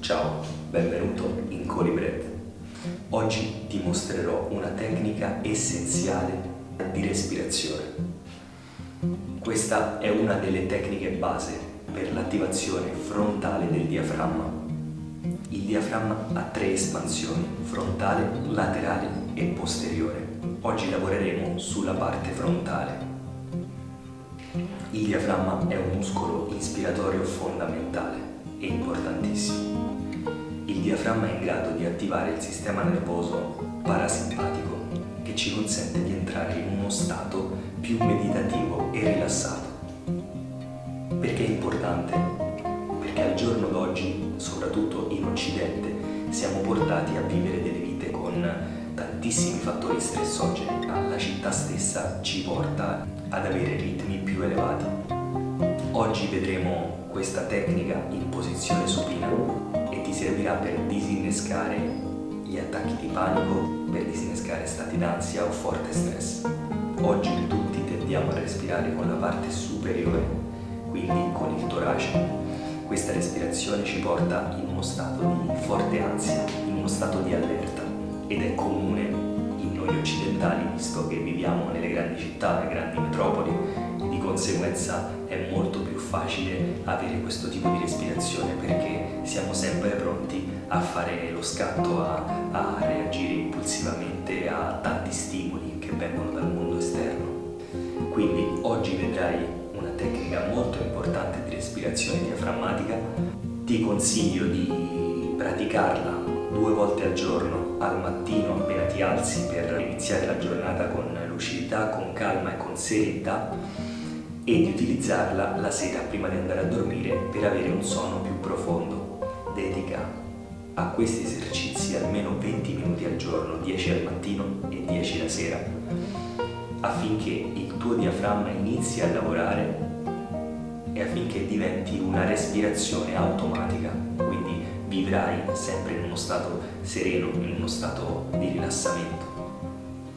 Ciao, benvenuto in Colibret. Oggi ti mostrerò una tecnica essenziale di respirazione. Questa è una delle tecniche base per l'attivazione frontale del diaframma. Il diaframma ha 3 espansioni: frontale, laterale e posteriore. Oggi lavoreremo sulla parte frontale. Il diaframma è un muscolo inspiratorio fondamentale e importantissimo. Il diaframma è in grado di attivare il sistema nervoso parasimpatico che ci consente di entrare in uno stato più meditativo e rilassato. Perché è importante? Perché al giorno d'oggi, soprattutto in Occidente, siamo portati a vivere delle vite con tantissimi fattori stressogeni. La città stessa ci porta ad avere ritmi più elevati. Oggi vedremo questa tecnica in posizione supina e ti servirà per disinnescare gli attacchi di panico, per disinnescare stati d'ansia o forte stress. Oggi tutti tendiamo a respirare con la parte superiore, quindi con il torace. Questa respirazione ci porta in uno stato di forte ansia, in uno stato di allerta, ed è comune in noi occidentali, visto che viviamo nelle grandi città, nelle grandi metropoli, e di conseguenza è molto più facile avere questo tipo di respirazione perché siamo sempre pronti a fare lo scatto, a reagire impulsivamente a tanti stimoli che vengono dal mondo esterno. Quindi oggi vedrai una tecnica molto importante di respirazione diaframmatica. Ti consiglio di praticarla 2 volte al giorno, al mattino appena ti alzi, per iniziare la giornata con lucidità, con calma e con serenità, e di utilizzarla la sera prima di andare a dormire per avere un sonno più profondo. Dedica a questi esercizi almeno 20 minuti al giorno, 10 al mattino e 10 la sera, affinché il tuo diaframma inizi a lavorare e affinché diventi una respirazione automatica, quindi vivrai sempre in uno stato sereno, in uno stato di rilassamento.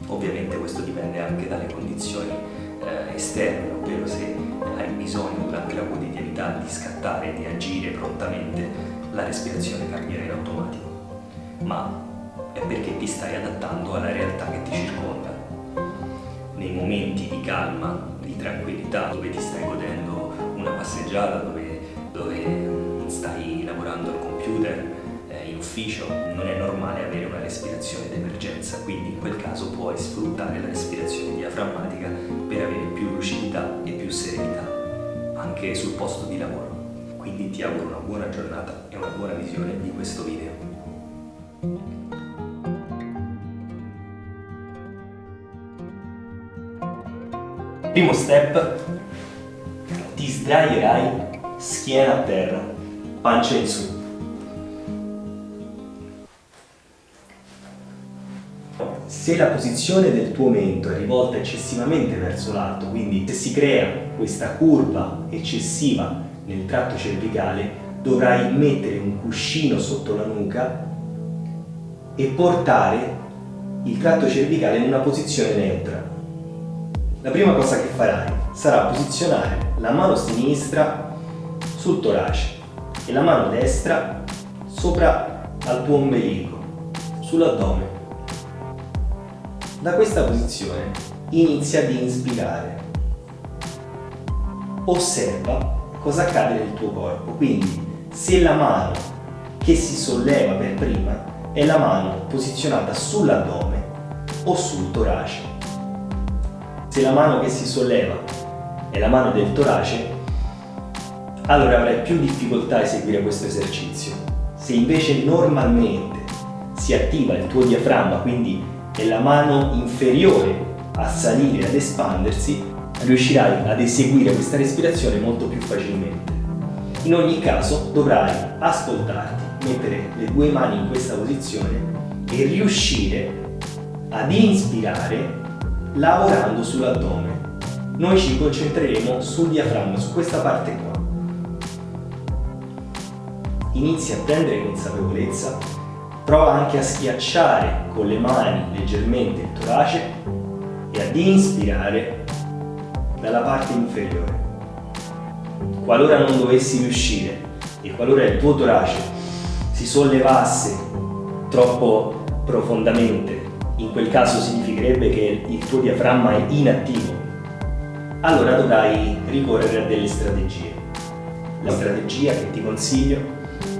Ovviamente questo dipende anche dalle condizioni esterne, ovvero se hai bisogno durante la quotidianità di scattare, di agire prontamente, la respirazione cambierà in automatico, ma è perché ti stai adattando alla realtà che ti circonda. Nei momenti di calma, di tranquillità, dove ti stai godendo una passeggiata, dove stai lavorando al computer, in ufficio, non è normale avere una respirazione d'emergenza, quindi in quel caso puoi sfruttare la respirazione diaframmatica per avere più lucidità e più serenità anche sul posto di lavoro. Quindi ti auguro una buona giornata e una buona visione di questo video. Primo step: ti sdraierai schiena a terra, pancia in su. Se la posizione del tuo mento è rivolta eccessivamente verso l'alto, quindi se si crea questa curva eccessiva nel tratto cervicale, dovrai mettere un cuscino sotto la nuca e portare il tratto cervicale in una posizione neutra. La prima cosa che farai sarà posizionare la mano sinistra sul torace e la mano destra sopra al tuo ombelico, sull'addome. Da questa posizione inizia ad inspirare. Osserva cosa accade nel tuo corpo. Quindi, se la mano che si solleva per prima è la mano posizionata sull'addome o sul torace. Se la mano che si solleva è la mano del torace, allora avrai più difficoltà a eseguire questo esercizio. Se invece normalmente si attiva il tuo diaframma, quindi è la mano inferiore a salire, ad espandersi, riuscirai ad eseguire questa respirazione molto più facilmente. In ogni caso dovrai ascoltarti, mettere le 2 mani in questa posizione e riuscire ad inspirare lavorando sull'addome. Noi ci concentreremo sul diaframma, su questa parte qua. Inizia a prendere consapevolezza. Prova anche a schiacciare con le mani leggermente il torace e ad inspirare dalla parte inferiore. Qualora non dovessi riuscire e qualora il tuo torace si sollevasse troppo profondamente, in quel caso significherebbe che il tuo diaframma è inattivo. Allora dovrai ricorrere a delle strategie. La strategia che ti consiglio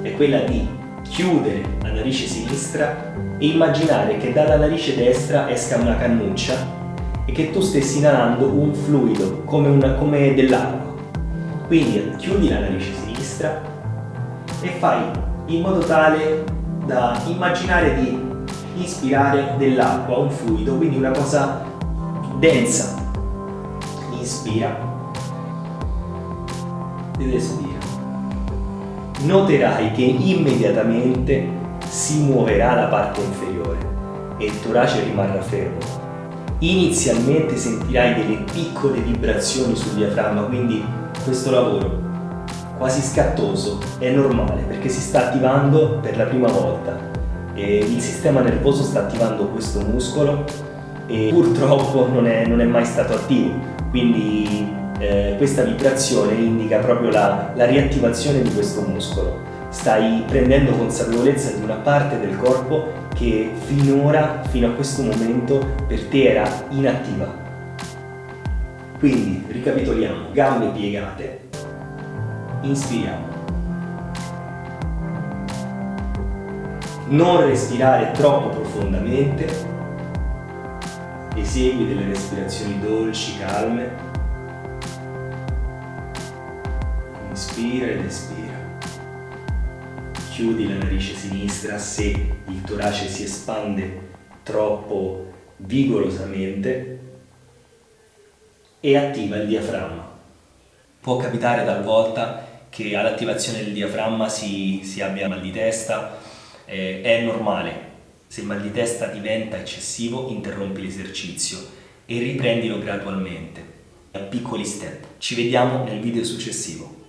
è quella di chiudere la narice sinistra e immaginare che dalla narice destra esca una cannuccia e che tu stessi inalando un fluido come dell'acqua. Quindi chiudi la narice sinistra e fai in modo tale da immaginare di ispirare dell'acqua, un fluido, quindi una cosa densa. Inspira ed espira. Noterai che immediatamente si muoverà la parte inferiore e il torace rimarrà fermo. Inizialmente sentirai delle piccole vibrazioni sul diaframma, quindi questo lavoro quasi scattoso è normale perché si sta attivando per la prima volta e il sistema nervoso sta attivando questo muscolo e purtroppo non è mai stato attivo, quindi questa vibrazione indica proprio la riattivazione di questo muscolo. Stai prendendo consapevolezza di una parte del corpo che finora, fino a questo momento, per te era inattiva. Quindi ricapitoliamo: gambe piegate, inspiriamo, non respirare troppo profondamente, esegui delle respirazioni dolci, calme, inspira ed espira. Chiudi la narice sinistra se il torace si espande troppo vigorosamente e attiva il diaframma. Può capitare talvolta che all'attivazione del diaframma si abbia mal di testa, è normale. Se il mal di testa diventa eccessivo, interrompi l'esercizio e riprendilo gradualmente, a piccoli step. Ci vediamo nel video successivo.